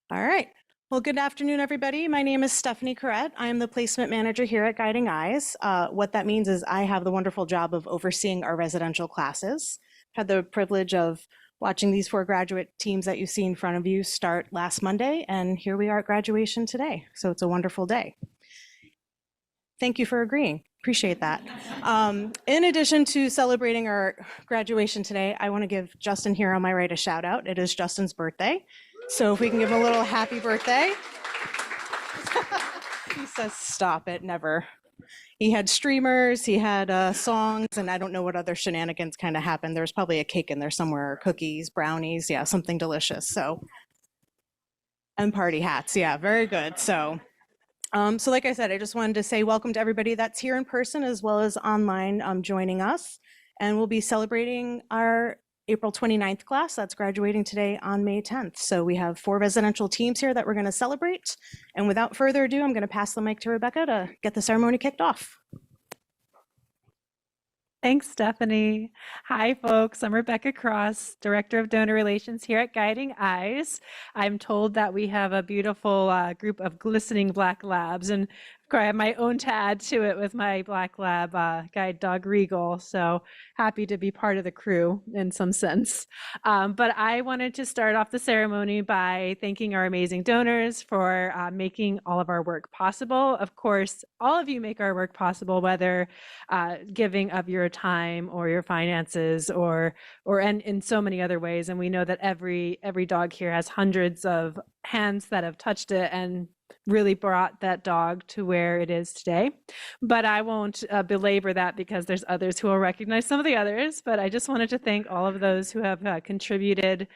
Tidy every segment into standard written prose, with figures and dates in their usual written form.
All right. Well, good afternoon, everybody. My name is Stephanie Corrett. I am the placement manager here at Guiding Eyes. What that means is I have the wonderful job of overseeing our residential classes. Had the privilege of watching these 4 graduate teams that you see in front of you start last Monday, and here we are at graduation today. So it's a wonderful day. Thank you for agreeing. Appreciate that. In addition to celebrating our graduation today, I want to give Justin here on my right a shout out. It is Justin's birthday. So if we can give him a little happy birthday. He says, stop it, never. He had streamers, he had songs, and I don't know what other shenanigans kind of happened. There's probably a cake in there somewhere, cookies, brownies, yeah, something delicious. So, and party hats, yeah, very good. So like I said, I just wanted to say welcome to everybody that's here in person as well as online joining us. And we'll be celebrating our April 29th class that's graduating today on May 10th. So we have 4 residential teams here that we're going to celebrate. And without further ado, I'm going to pass the mic to Rebecca to get the ceremony kicked off. Thanks, Stephanie. Hi, folks. I'm Rebecca Cross, Director of Donor Relations here at Guiding Eyes. I'm told that we have a beautiful group of glistening black labs, and I have my own to add to it with my black lab guide dog Regal. So happy to be part of the crew in some sense. But I wanted to start off the ceremony by thanking our amazing donors for making all of our work possible. Of course, all of you make our work possible, whether giving of your time or your finances or in so many other ways. And we know that every dog here has hundreds of hands that have touched it and really brought that dog to where it is today. But I won't belabor that because there's others who will recognize some of the others. But I just wanted to thank all of those who have contributed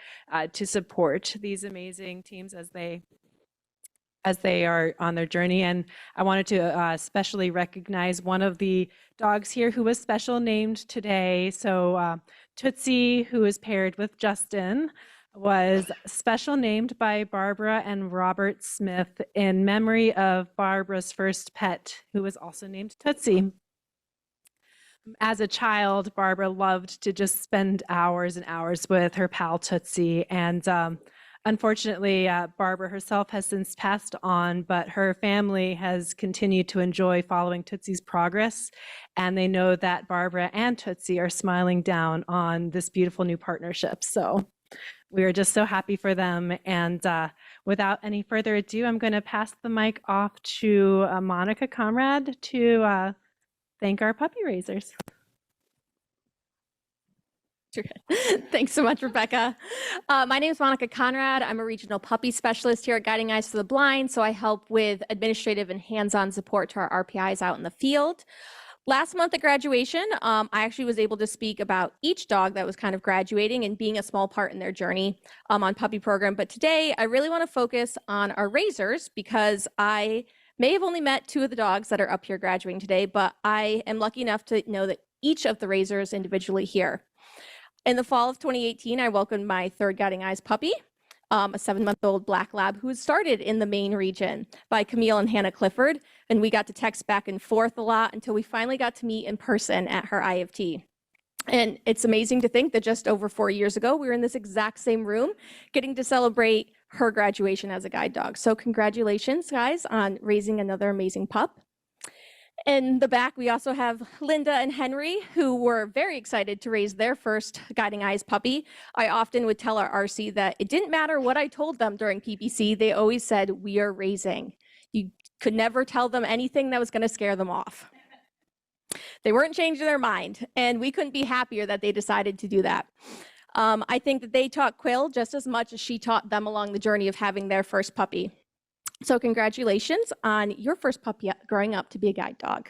to support these amazing teams as they are on their journey. And I wanted to especially recognize one of the dogs here who was special named today. So Tootsie, who is paired with Justin, was special named by Barbara and Robert Smith in memory of Barbara's first pet, who was also named Tootsie. As a child, Barbara loved to just spend hours and hours with her pal Tootsie. And unfortunately, Barbara herself has since passed on, but her family has continued to enjoy following Tootsie's progress. And they know that Barbara and Tootsie are smiling down on this beautiful new partnership. So we are just so happy for them. And without any further ado, I'm going to pass the mic off to Monica Conrad to thank our puppy raisers. Thanks so much, Rebecca. My name is Monica Conrad. I'm a regional puppy specialist here at Guiding Eyes for the Blind, so I help with administrative and hands-on support to our RPIs out in the field. Last month at graduation, I actually was able to speak about each dog that was kind of graduating and being a small part in their journey on Puppy Program. But today, I really want to focus on our raisers because I may have only met 2 of the dogs that are up here graduating today, but I am lucky enough to know that each of the raisers individually here. In the fall of 2018, I welcomed my 3rd Guiding Eyes puppy, a 7-month-old black lab who started in the Maine region by Camille and Hannah Clifford. And we got to text back and forth a lot until we finally got to meet in person at her IFT. And it's amazing to think that just over 4 years ago, we were in this exact same room getting to celebrate her graduation as a guide dog. So congratulations, guys, on raising another amazing pup. In the back, we also have Linda and Henry, who were very excited to raise their first Guiding Eyes puppy. I often would tell our RC that it didn't matter what I told them during PPC, they always said, we are raising. You could never tell them anything that was going to scare them off. They weren't changing their mind, and we couldn't be happier that they decided to do that. I think that they taught Quill just as much as she taught them along the journey of having their first puppy. So congratulations on your first puppy growing up to be a guide dog.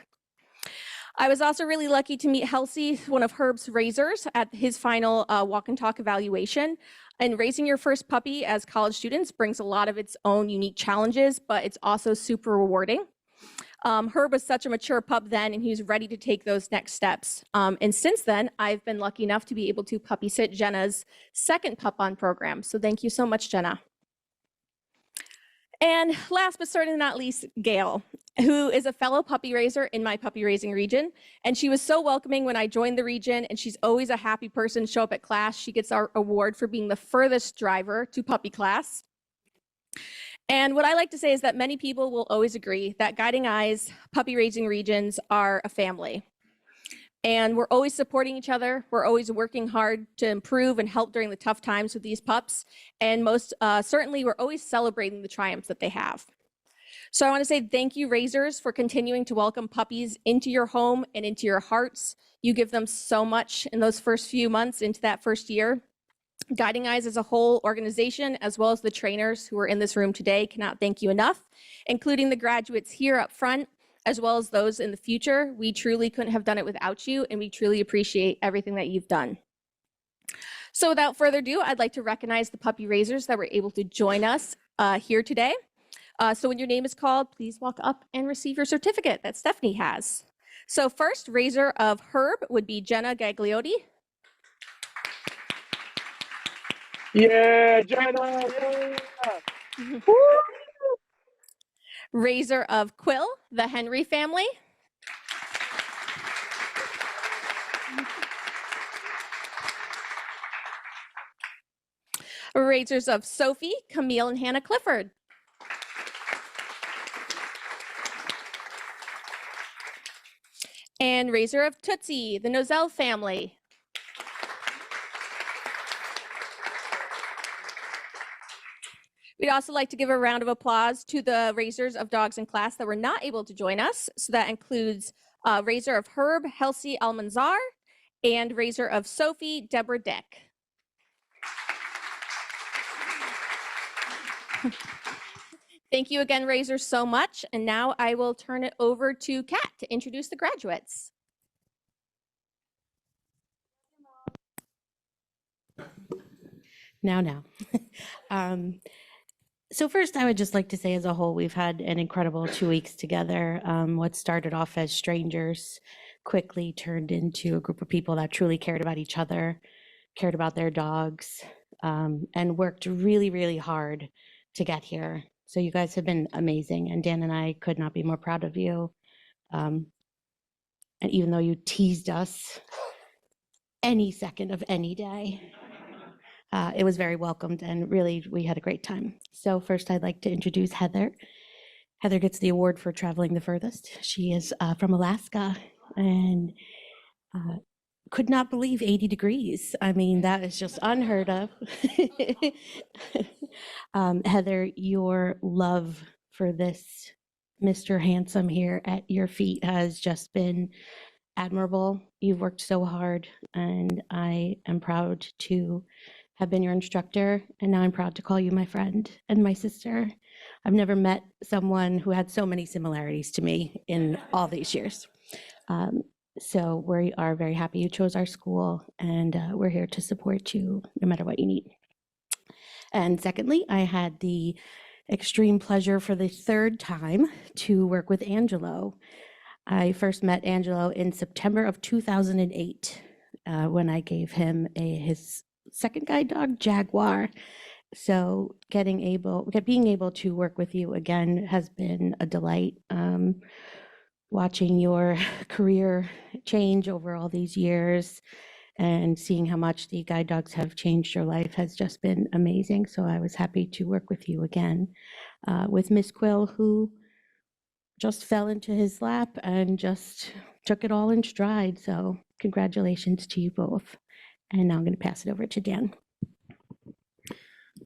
I was also really lucky to meet Halsey, one of Herb's raisers, at his final walk and talk evaluation. And raising your first puppy as college students brings a lot of its own unique challenges, but it's also super rewarding. Herb was such a mature pup then, and he was ready to take those next steps. And since then, I've been lucky enough to be able to puppy sit Jenna's second pup on program. So thank you so much, Jenna. And last but certainly not least, Gail, who is a fellow puppy raiser in my puppy raising region. And she was so welcoming when I joined the region, and she's always a happy person to show up at class. She gets our award for being the furthest driver to puppy class. And what I like to say is that many people will always agree that Guiding Eyes puppy raising regions are a family. And we're always supporting each other. We're always working hard to improve and help during the tough times with these pups. And most certainly, we're always celebrating the triumphs that they have. So I want to say thank you, Raisers, for continuing to welcome puppies into your home and into your hearts. You give them so much in those first few months into that first year. Guiding Eyes as a whole organization, as well as the trainers who are in this room today, cannot thank you enough, including the graduates here up front, as well as those in the future. We truly couldn't have done it without you, and we truly appreciate everything that you've done. So without further ado, I'd like to recognize the puppy raisers that were able to join us here today. So when your name is called, please walk up and receive your certificate that Stephanie has. So first, raiser of Herb would be Jenna Gagliotti. Yeah, Jenna! Yeah! Raiser of Quill, the Henry family. Raisers of Sophie, Camille, and Hannah Clifford. And raiser of Tootsie, the Nozell family. We'd also like to give a round of applause to the raisers of dogs in class that were not able to join us. So that includes raiser of Herb, Helsi Almanzar, and raiser of Sophie, Deborah Dick. Thank you again, raisers, so much. And now I will turn it over to Kat to introduce the graduates. Now. So first, I would just like to say as a whole, we've had an incredible 2 weeks together. What started off as strangers quickly turned into a group of people that truly cared about each other, cared about their dogs, and worked really, really hard to get here. So you guys have been amazing, and Dan and I could not be more proud of you. And even though you teased us any second of any day, it was very welcomed, and really we had a great time. So first I'd like to introduce Heather. Heather gets the award for traveling the furthest. She is from Alaska and could not believe 80 degrees. I mean, that is just unheard of. Heather, your love for this Mr. Handsome here at your feet has just been admirable. You've worked so hard, and I am proud to have been your instructor, and now I'm proud to call you my friend and my sister. I've never met someone who had so many similarities to me in all these years. So we are very happy you chose our school, and we're here to support you no matter what you need. And secondly, I had the extreme pleasure for the third time to work with Angelo. I first met Angelo in September of 2008 when I gave him his second guide dog, Jaguar. So being able to work with you again has been a delight. Watching your career change over all these years and seeing how much the guide dogs have changed your life has just been amazing. So I was happy to work with you again. With Miss Quill, who just fell into his lap and just took it all in stride. So congratulations to you both. And now I'm going to pass it over to Dan.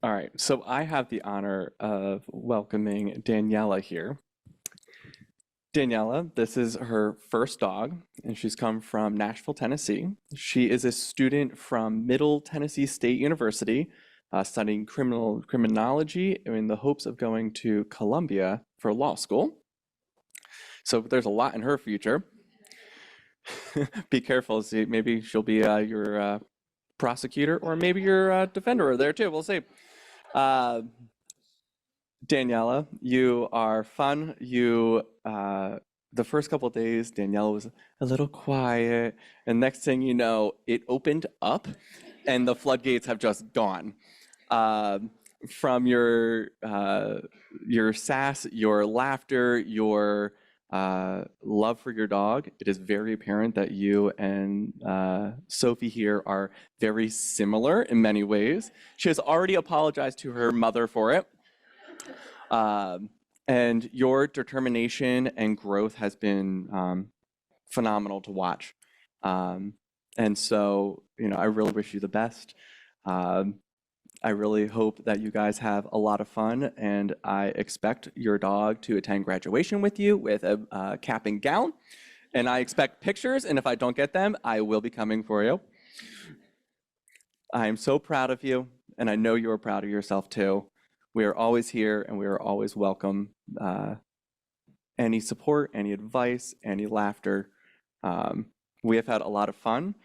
All right, so I have the honor of welcoming Daniela here. Daniela, this is her first dog, and she's come from Nashville, Tennessee. She is a student from Middle Tennessee State University, studying criminology in the hopes of going to Columbia for law school. So there's a lot in her future. Be careful, see, maybe she'll be your prosecutor, or maybe your defender there too, we'll see. Daniela, you are fun. The first couple of days, Daniela was a little quiet, and next thing you know, it opened up, and the floodgates have just gone. From your sass, your laughter, your love for your dog, it is very apparent that you and Sophie here are very similar in many ways. She has already apologized to her mother for it. And your determination and growth has been phenomenal to watch. And so, I really wish you the best. I really hope that you guys have a lot of fun, and I expect your dog to attend graduation with you with a cap and gown. And I expect pictures, and if I don't get them, I will be coming for you. I am so proud of you, and I know you are proud of yourself too. We are always here, and we are always welcome. Any support, any advice, any laughter. We have had a lot of fun,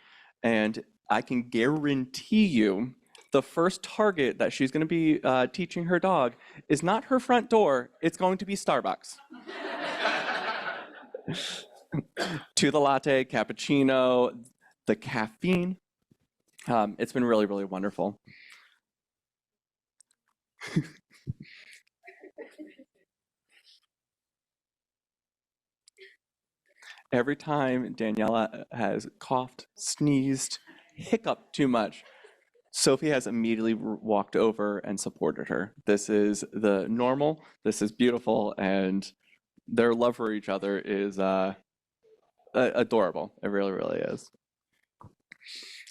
and I can guarantee you the first target that she's going to be teaching her dog is not her front door, it's going to be Starbucks. To the latte, cappuccino, the caffeine. It's been really, really wonderful. Every time Daniela has coughed, sneezed, hiccuped too much, Sophie has immediately walked over and supported her. This is the normal, this is beautiful, and their love for each other is adorable. It really, really is.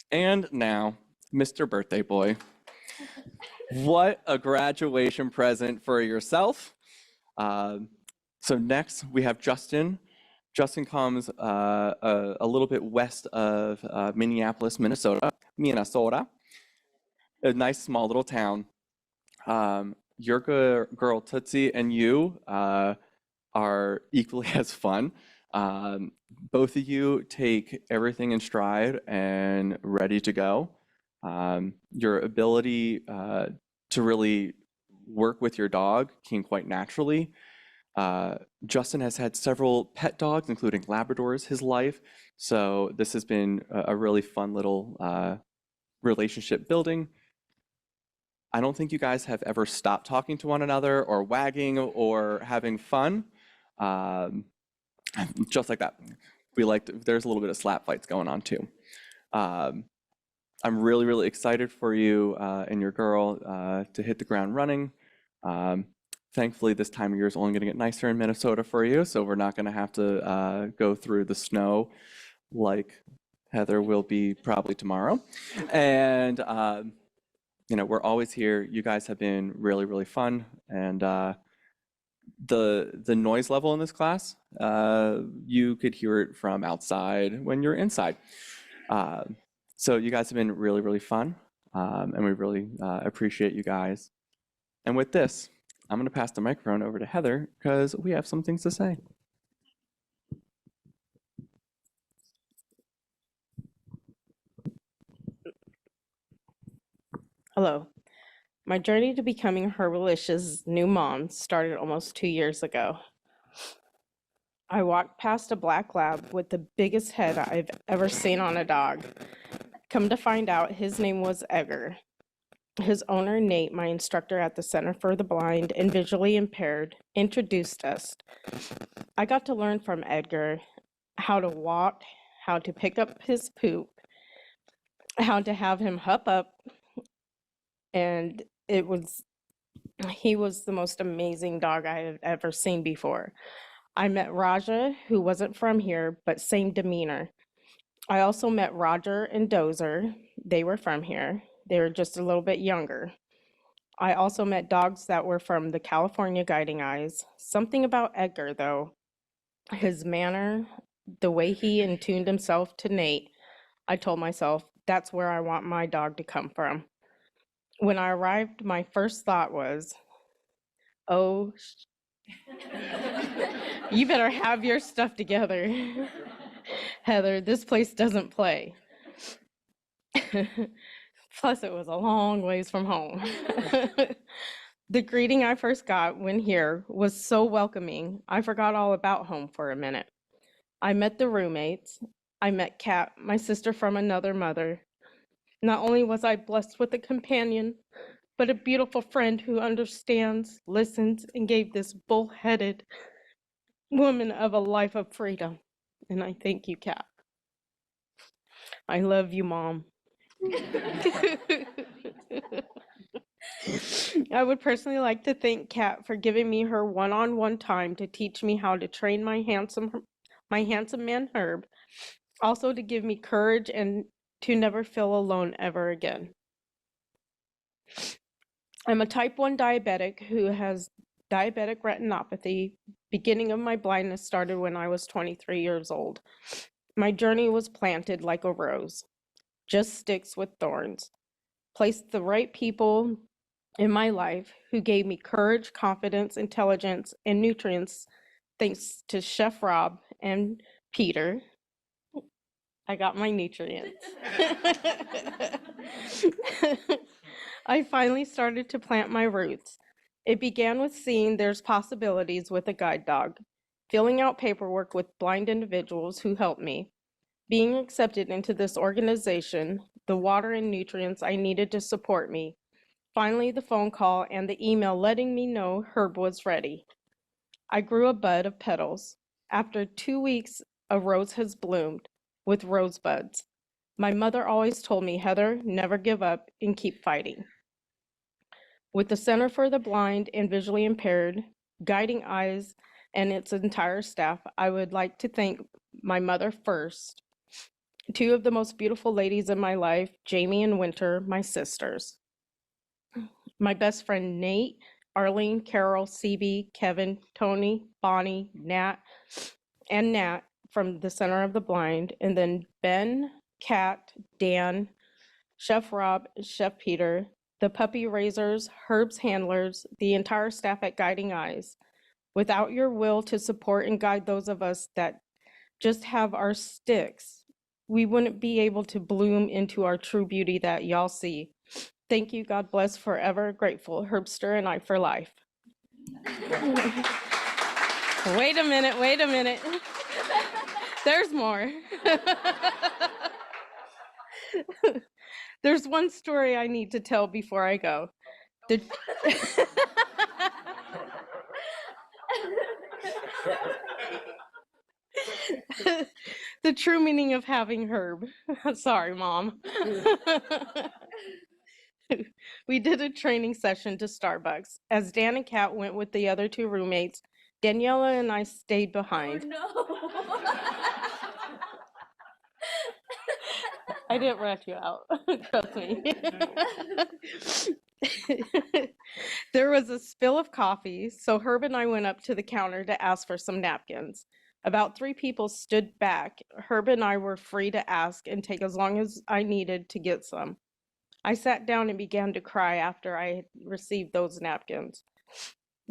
And now, Mr. Birthday Boy. What a graduation present for yourself. So next we have Justin. Justin comes a little bit west of Minneapolis, Minnesota. A nice small little town. Your girl Tootsie and you are equally as fun. Both of you take everything in stride and ready to go. Your ability to really work with your dog came quite naturally. Justin has had several pet dogs, including Labradors, his life. So this has been a really fun little relationship building. I don't think you guys have ever stopped talking to one another or wagging or having fun. Just like that. There's a little bit of slap fights going on too. I'm really, really excited for you and your girl to hit the ground running. Thankfully, this time of year is only going to get nicer in Minnesota for you, so we're not going to have to go through the snow like Heather will be probably tomorrow. And, we're always here. You guys have been really, really fun. And the noise level in this class, you could hear it from outside when you're inside. So you guys have been really, really fun, and we really appreciate you guys. And with this, I'm going to pass the microphone over to Heather because we have some things to say. Hello. My journey to becoming Herbalicious' new mom started almost 2 years ago. I walked past a black lab with the biggest head I've ever seen on a dog. Come to find out, his name was Edgar. His owner, Nate, my instructor at the Center for the Blind and Visually Impaired, introduced us. I got to learn from Edgar how to walk, how to pick up his poop, how to have him hup up, and he was the most amazing dog I had ever seen before. I met Raja, who wasn't from here, but same demeanor. I also met Roger and Dozer. They were from here. They were just a little bit younger. I also met dogs that were from the California Guiding Eyes. Something about Edgar, though, his manner, the way he attuned himself to Nate, I told myself, that's where I want my dog to come from. When I arrived, my first thought was, oh, you better have your stuff together. Heather, this place doesn't play. Plus, it was a long ways from home. The greeting I first got when here was so welcoming, I forgot all about home for a minute. I met the roommates. I met Kat, my sister from another mother. Not only was I blessed with a companion, but a beautiful friend who understands, listens, and gave this bullheaded woman of a life of freedom. And I thank you, Kat. I love you, Mom. I would personally like to thank Kat for giving me her one-on-one time to teach me how to train my handsome man Herb, also to give me courage and to never feel alone ever again. I'm a type 1 diabetic who has diabetic retinopathy. Beginning of my blindness started when I was 23 years old. My journey was planted like a rose, just sticks with thorns. Placed the right people in my life who gave me courage, confidence, intelligence, and nutrients, thanks to Chef Rob and Peter. I got my nutrients. I finally started to plant my roots. It began with seeing there's possibilities with a guide dog, filling out paperwork with blind individuals who helped me, being accepted into this organization, the water and nutrients I needed to support me, finally the phone call and the email letting me know Herb was ready. I grew a bud of petals. After 2 weeks, a rose has bloomed with rosebuds. My mother always told me, Heather, never give up and keep fighting. With the Center for the Blind and Visually Impaired, Guiding Eyes, and its entire staff, I would like to thank my mother first, two of the most beautiful ladies in my life, Jamie and Winter, my sisters, my best friend Nate, Arlene, Carol, CB, Kevin, Tony, Bonnie, Nat from the Center of the Blind, and then Ben, Kat, Dan, Chef Rob, Chef Peter, the puppy raisers, Herb's handlers, the entire staff at Guiding Eyes. Without your will to support and guide those of us that just have our sticks, we wouldn't be able to bloom into our true beauty that y'all see. Thank you, God bless, forever grateful, Herbster and I for life. Wait a minute. There's more. There's one story I need to tell before I go. The true meaning of having Herb. Sorry, Mom. We did a training session to Starbucks. As Dan and Kat went with the other two roommates, Daniela and I stayed behind. Oh, no. I didn't rat you out, trust me. There was a spill of coffee, so Herb and I went up to the counter to ask for some napkins. About 3 people stood back. Herb and I were free to ask and take as long as I needed to get some. I sat down and began to cry after I had received those napkins.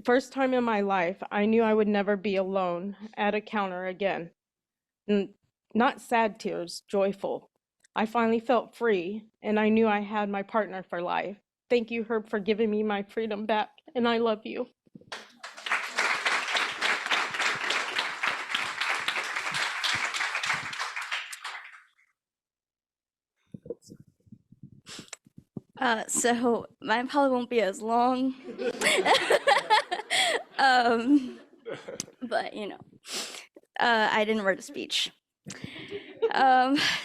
First time in my life, I knew I would never be alone at a counter again. Not sad tears, joyful. I finally felt free, and I knew I had my partner for life. Thank you, Herb, for giving me my freedom back, and I love you. So mine probably won't be as long. But I didn't write a speech.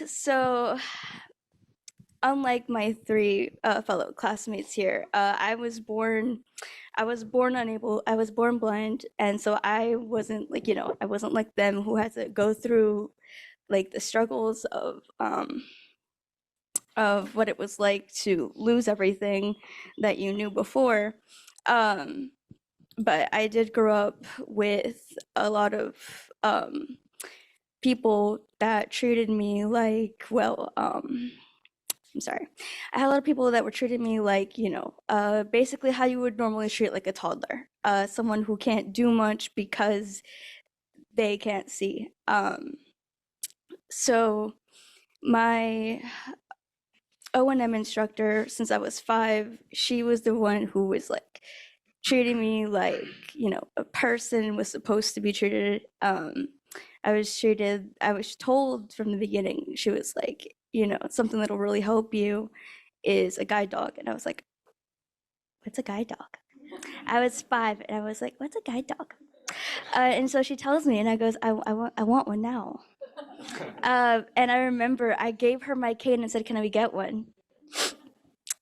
So unlike my 3 fellow classmates here, I was born blind, and so I wasn't I wasn't like them who had to go through like the struggles of what it was like to lose everything that you knew before. But I did grow up with a lot of people that treated me like, I'm sorry. I had a lot of people that were treating me like, basically how you would normally treat like a toddler, someone who can't do much because they can't see. So my O&M instructor, since I was 5, she was the one who was like treating me like, a person was supposed to be treated. I was told from the beginning, she was like, something that'll really help you is a guide dog. And I was like, what's a guide dog? I was 5 and I was like, what's a guide dog? And so she tells me and I goes, I want one now. And I remember I gave her my cane and said, can I get one?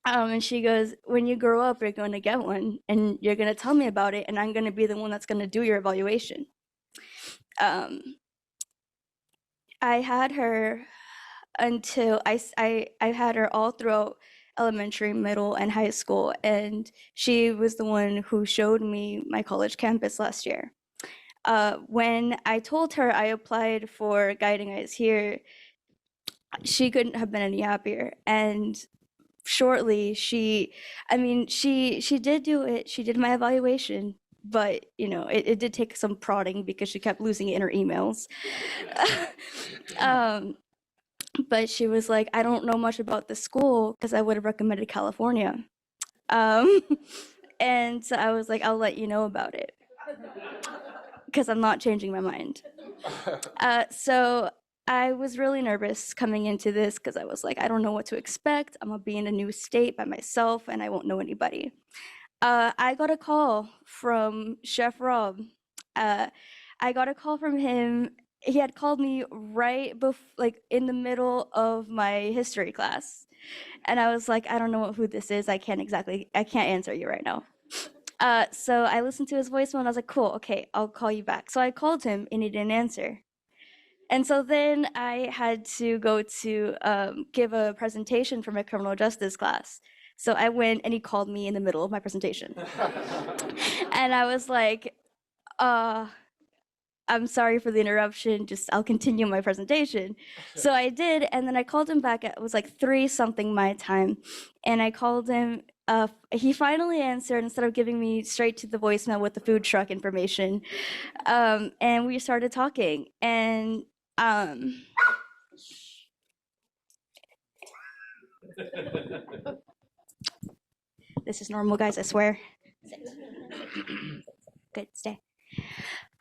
And she goes, when you grow up, you're going to get one and you're going to tell me about it. And I'm going to be the one that's going to do your evaluation. I had her until I had her all throughout elementary, middle, and high school. And she was the one who showed me my college campus last year. When I told her I applied for Guiding Eyes here, she couldn't have been any happier. And shortly, she did do it. She did my evaluation, but it did take some prodding because she kept losing it in her emails. But she was like, I don't know much about the school because I would have recommended California. And so I was like, I'll let you know about it because I'm not changing my mind. So I was really nervous coming into this because I was like, I don't know what to expect. I'm gonna be in a new state by myself and I won't know anybody. I got a call from Chef Rob. I got a call from him. He had called me right in the middle of my history class. And I was like, I don't know who this is. I can't answer you right now. So I listened to his voicemail and I was like, cool, okay, I'll call you back. So I called him and he didn't answer. And so then I had to go to give a presentation for my criminal justice class. So I went and he called me in the middle of my presentation. And I was like, I'm sorry for the interruption, I'll continue my presentation. So I did, and then I called him back, it was like 3-something my time. And I called him, he finally answered instead of giving me straight to the voicemail with the food truck information. And we started talking, and this is normal, guys, I swear. Good, stay.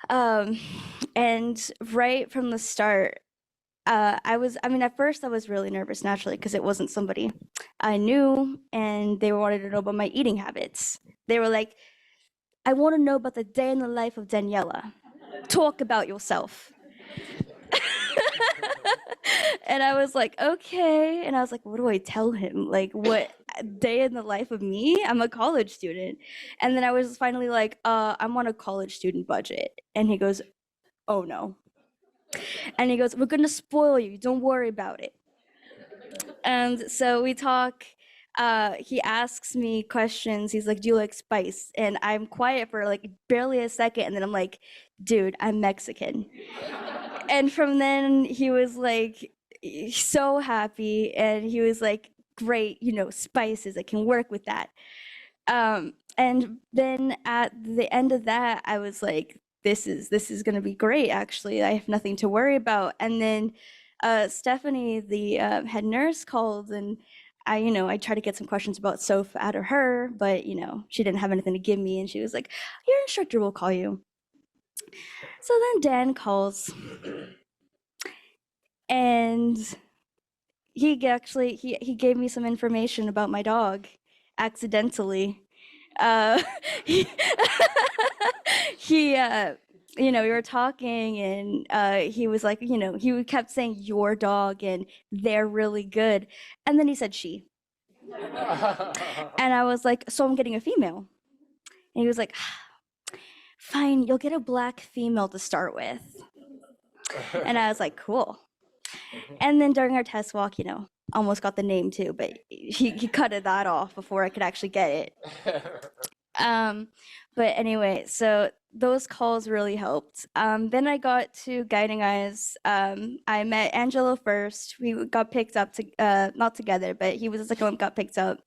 And right from the start, at first I was really nervous naturally because it wasn't somebody I knew and they wanted to know about my eating habits. They were like, I want to know about the day in the life of Daniela. Talk about yourself. And I was like, okay. And I was like, what do I tell him? Like, what day in the life of me? I'm a college student. And then I was finally like, I'm on a college student budget. And he goes, oh no. And he goes, we're going to spoil you. Don't worry about it. And so we talk. He asks me questions. He's like, do you like spice? And I'm quiet for like barely a second. And then I'm like, dude, I'm Mexican. And from then he was like, so happy. And he was like, great, spices, I can work with that. And then at the end of that, I was like, this is going to be great, actually. I have nothing to worry about. And then Stephanie, the head nurse, called, and I tried to get some questions about Soph out of her, but she didn't have anything to give me, and she was like, your instructor will call you. So then Dan calls, and he gave me some information about my dog accidentally. We were talking, and he was like, he kept saying your dog and they're really good, and then he said she. And I was like, so I'm getting a female. And he was like, fine, you'll get a black female to start with. And I was like, cool. And then during our test walk, almost got the name too, but he cutted that off before I could actually get it. But anyway, so those calls really helped. Then I got to Guiding Eyes. I met Angelo first. We got picked up, not together, but he was the second one got picked up.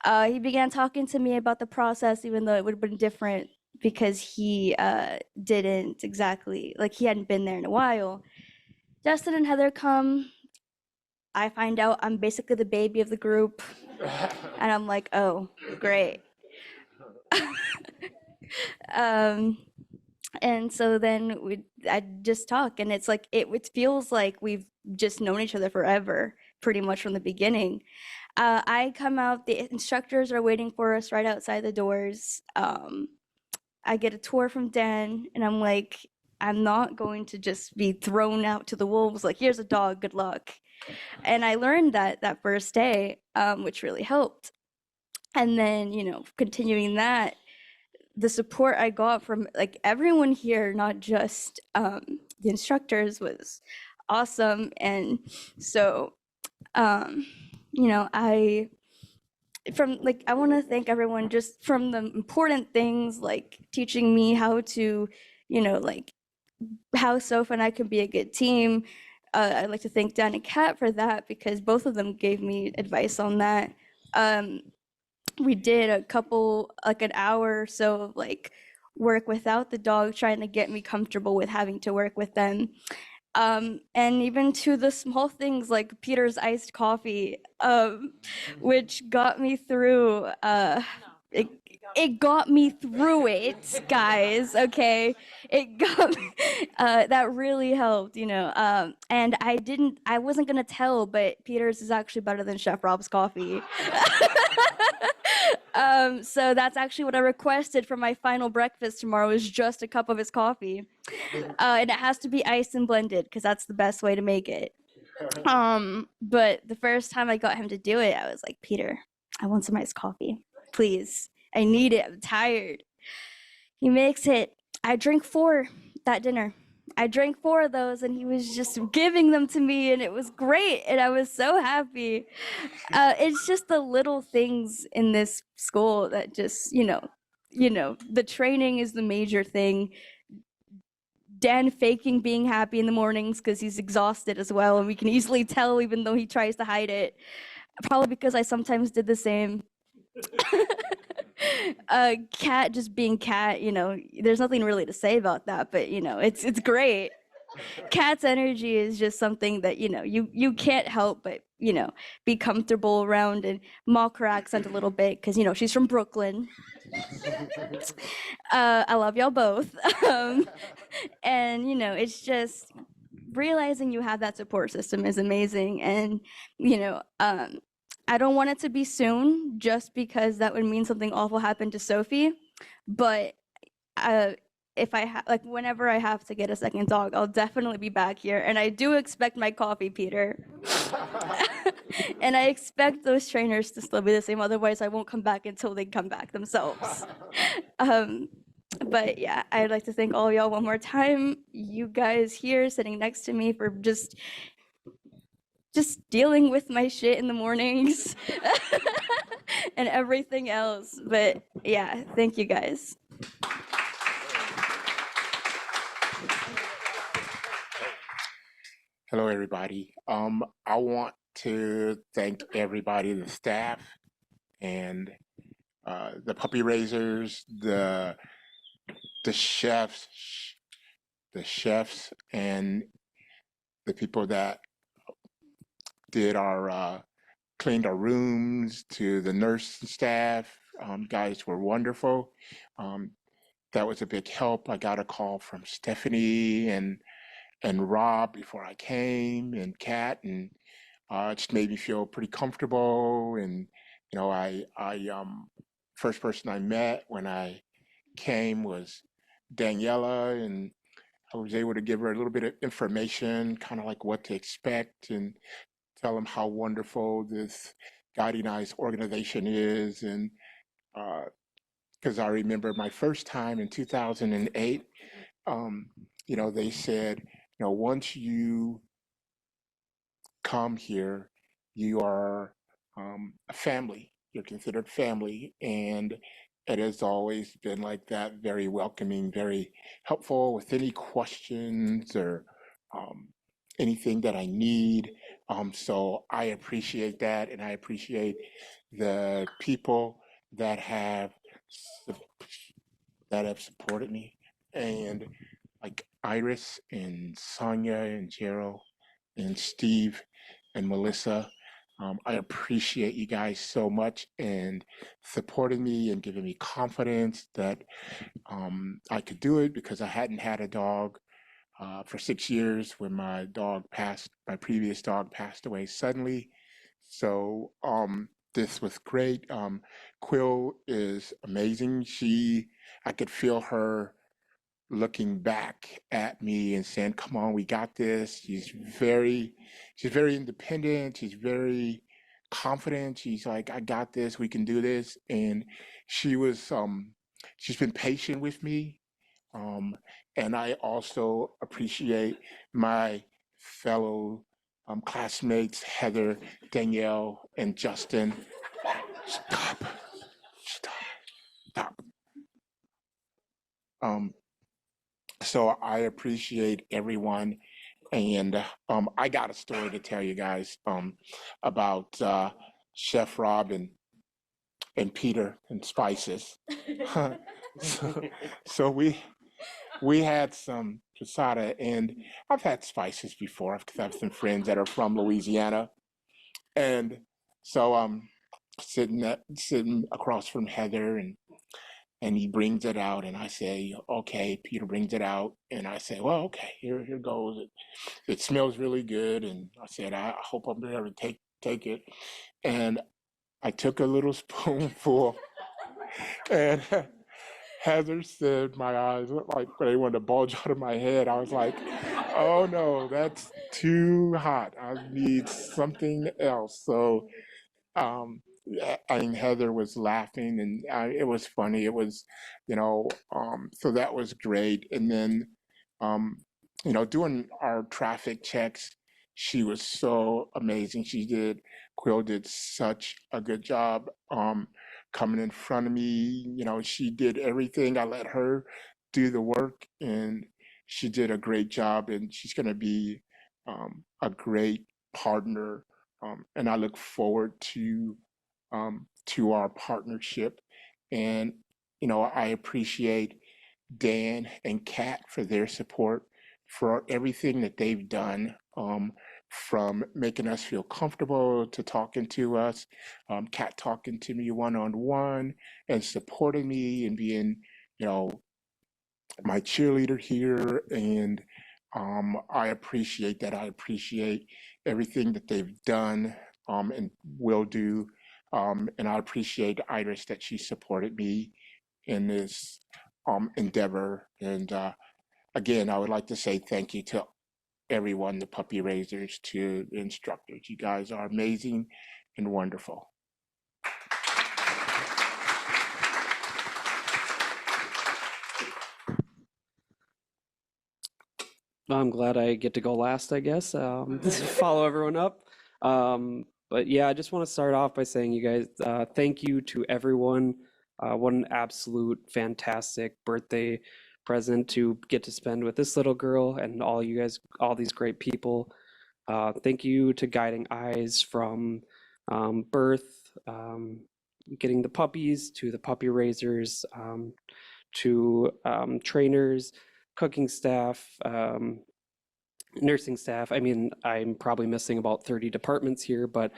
He began talking to me about the process, even though it would have been different because he didn't exactly, he hadn't been there in a while. Justin and Heather come. I find out I'm basically the baby of the group. And I'm like, oh, great. And so then I just talk, and it's like, it feels like we've just known each other forever, pretty much from the beginning. I come out, the instructors are waiting for us right outside the doors. I get a tour from Dan, and I'm like, I'm not going to just be thrown out to the wolves, like, here's a dog, good luck. And I learned that first day, which really helped. And then, continuing that, the support I got from like everyone here, not just the instructors, was awesome. And so, I want to thank everyone just from the important things like teaching me how to, like how Soph and I can be a good team. I'd like to thank Dan and Kat for that because both of them gave me advice on that. We did a couple, like an hour or so of like work without the dog, trying to get me comfortable with having to work with them. And even to the small things like Peter's iced coffee, which got me through. It got me through it, guys. Okay, it got me, that really helped, And I wasn't gonna tell, but Peter's is actually better than Chef Rob's coffee. So that's actually what I requested for my final breakfast tomorrow is just a cup of his coffee. And it has to be iced and blended because that's the best way to make it. But the first time I got him to do it, I was like, Peter, I want some iced coffee, please. I need it. I'm tired. He makes it. I drank 4 that dinner. I drank 4 of those and he was just giving them to me and it was great and I was so happy. It's just the little things in this school that just, the training is the major thing. Dan faking being happy in the mornings because he's exhausted as well and we can easily tell even though he tries to hide it. Probably because I sometimes did the same. Cat just being Cat, there's nothing really to say about that, but it's great. Cat's energy is just something that you can't help but be comfortable around and mock her accent a little bit because she's from Brooklyn. I love y'all both. And it's just realizing you have that support system is amazing. And I don't want it to be soon just because that would mean something awful happened to Sophie. But if I whenever I have to get a second dog, I'll definitely be back here. And I do expect my coffee, Peter. And I expect those trainers to still be the same. Otherwise, I won't come back until they come back themselves. But yeah, I'd like to thank all y'all one more time. You guys here sitting next to me for just dealing with my shit in the mornings and everything else. But yeah, thank you guys. Hello, everybody. I want to thank everybody, the staff and the puppy raisers, the chefs, and the people that did our cleaned our rooms, to the nurse staff. Guys were wonderful. That was a big help. I got a call from Stephanie and Rob before I came, and Kat, and it just made me feel pretty comfortable. And I first person I met when I came was Daniela, and I was able to give her a little bit of information, kind of like what to expect, and tell them how wonderful this Guiding Eyes organization is. And because I remember my first time in 2008, they said, once you come here, you are a family. You're considered family, and it has always been like that. Very welcoming, very helpful with any questions or anything that I need. So I appreciate that, and I appreciate the people that have supported me, and like Iris and Sonia and Gerald and Steve and Melissa. I appreciate you guys so much and supporting me and giving me confidence that I could do it, because I hadn't had a dog for 6 years when my previous dog passed away suddenly. So this was great. Quill is amazing. I could feel her looking back at me and saying, "Come on, we got this." She's very independent. She's very confident. She's like, "I got this. We can do this." And she's been patient with me. And I also appreciate my fellow classmates, Heather, Danielle, and Justin. Stop. Stop. Stop. So I appreciate everyone. And I got a story to tell you guys about Chef Rob and Peter and Spices. so we had some posada, and I've had Spices before because I have some friends that are from Louisiana. And so sitting across from Heather, and he brings it out, and I say, "Okay." Peter brings it out, and I say, "Well, okay, here goes. It smells really good." And I said, "I hope I'm able to take it." And I took a little spoonful, and Heather said my eyes looked like they wanted to bulge out of my head. I was like, "Oh no, that's too hot. I need something else." So I mean, Heather was laughing, and it was funny. It was, so that was great. And then, doing our traffic checks, she was so amazing. Quill did such a good job coming in front of me. She did everything. I let her do the work, and she did a great job, and she's going to be a great partner. And I look forward to our partnership. And, I appreciate Dan and Kat for their support, for everything that they've done, from making us feel comfortable to talking to us, Kat talking to me one-on-one and supporting me and being, my cheerleader here. And I appreciate that. I appreciate everything that they've done and will do. And I appreciate Iris that she supported me in this endeavor. And again, I would like to say thank you to everyone, the puppy raisers, to the instructors. You guys are amazing and wonderful. I'm glad I get to go last, I guess. Follow everyone up. But yeah, I just want to start off by saying, you guys, thank you to everyone. What an absolute fantastic birthday present to get to spend with this little girl and all you guys, all these great people. Thank you to Guiding Eyes from birth, getting the puppies, to the puppy raisers, to trainers, cooking staff, nursing staff. I mean, I'm probably missing about 30 departments here, but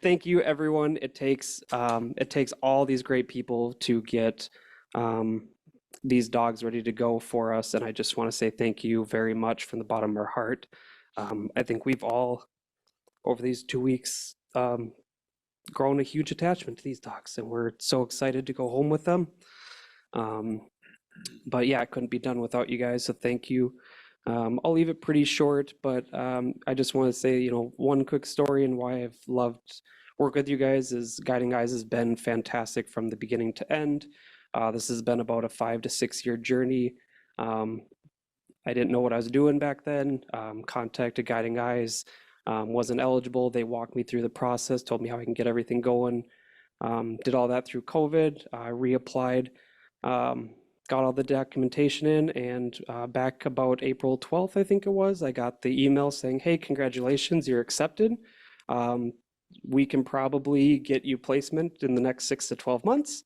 thank you, everyone. It takes all these great people to get these dogs ready to go for us, and I just want to say thank you very much from the bottom of our heart. I think we've all, over these 2 weeks, grown a huge attachment to these dogs, and we're so excited to go home with them. But yeah, I couldn't be done without you guys, so thank you. I'll leave it pretty short, but I just want to say, one quick story and why I've loved work with you guys is Guiding Eyes has been fantastic from the beginning to end. This has been about a 5 to 6 year journey. I didn't know what I was doing back then. Contacted Guiding Eyes, wasn't eligible. They walked me through the process, told me how I can get everything going. Did all that through COVID. I reapplied. Got all the documentation in, and back about April 12th, I think it was, I got the email saying, "Hey, congratulations, you're accepted. We can probably get you placement in the next 6 to 12 months.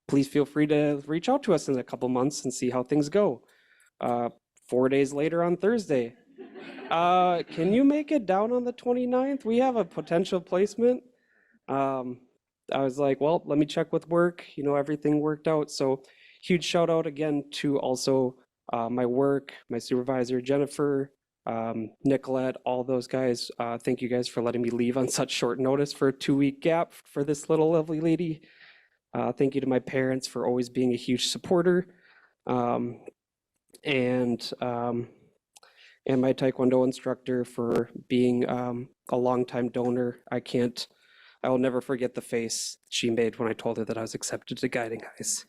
Please feel free to reach out to us in a couple months and see how things go." 4 days later on Thursday, "Can you make it down on the 29th? We have a potential placement." I was like, well, let me check with work. Everything worked out. So huge shout out again to also my work, my supervisor, Jennifer, Nicolette, all those guys. Thank you guys for letting me leave on such short notice for a 2-week gap for this little lovely lady. Thank you to my parents for always being a huge supporter. um, and my Taekwondo instructor for being a longtime donor. I will never forget the face she made when I told her that I was accepted to Guiding Eyes.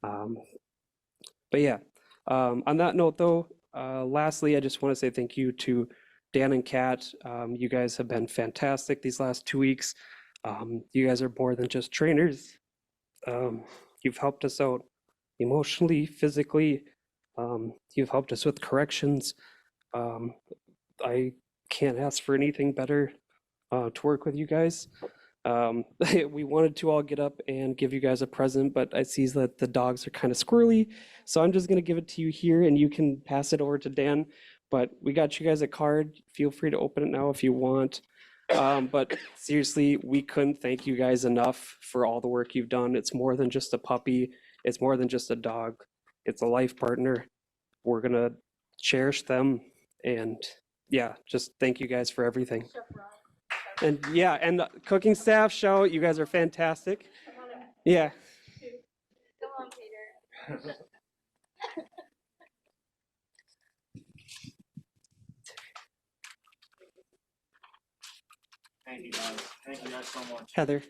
But yeah, on that note though, lastly, I just want to say thank you to Dan and Kat. You guys have been fantastic these last 2 weeks. You guys are more than just trainers. You've helped us out emotionally, physically. You've helped us with corrections. I can't ask for anything better to work with you guys. We wanted to all get up and give you guys a present, but I see that the dogs are kind of squirrely, so I'm just gonna give it to you here and you can pass it over to Dan. But we got you guys a card. Feel free to open it now if you want. But seriously, we couldn't thank you guys enough for all the work you've done. It's more than just a puppy. It's more than just a dog. It's a life partner. We're gonna cherish them, and yeah, just thank you guys for everything. And yeah, and the cooking staff show, you guys are fantastic. Yeah. Come on, Peter. Thank you guys. Thank you guys so much. Heather.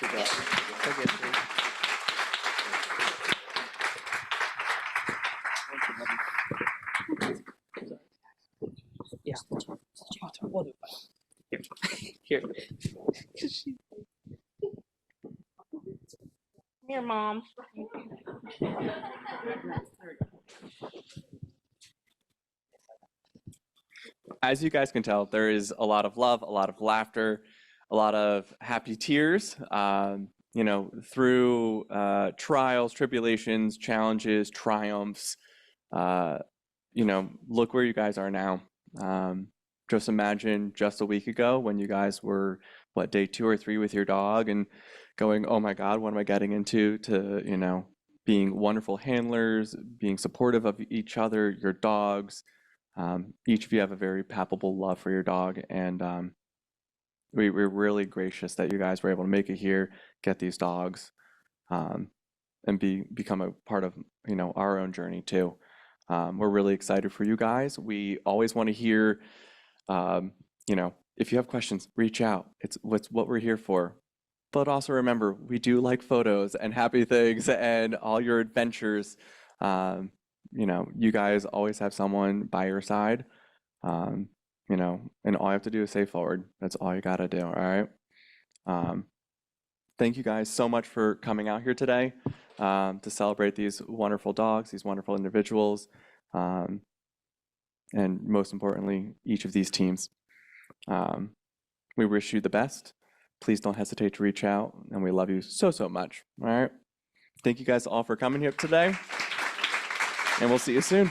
Yeah. Here. Here, Mom. As you guys can tell, there is a lot of love, a lot of laughter, a lot of happy tears, you know, through trials, tribulations, challenges, triumphs. You know, look where you guys are now. Just imagine just a week ago when you guys were, what, day 2 or 3 with your dog and going, oh my God, what am I getting into? To, you know, being wonderful handlers, being supportive of each other, your dogs. Each of you have a very palpable love for your dog, and we're really gracious that you guys were able to make it here, get these dogs, and become a part of, you know, our own journey too. We're really excited for you guys. We always want to hear, you know, if you have questions, reach out. It's what we're here for. But also remember, we do like photos and happy things and all your adventures. You know, you guys always have someone by your side, you know, and all you have to do is say forward. That's all you got to do, all right? Thank you guys so much for coming out here today to celebrate these wonderful dogs, these wonderful individuals, and most importantly, each of these teams. We wish you the best. Please don't hesitate to reach out, and we love you so, so much, all right? Thank you guys all for coming here today. And we'll see you soon.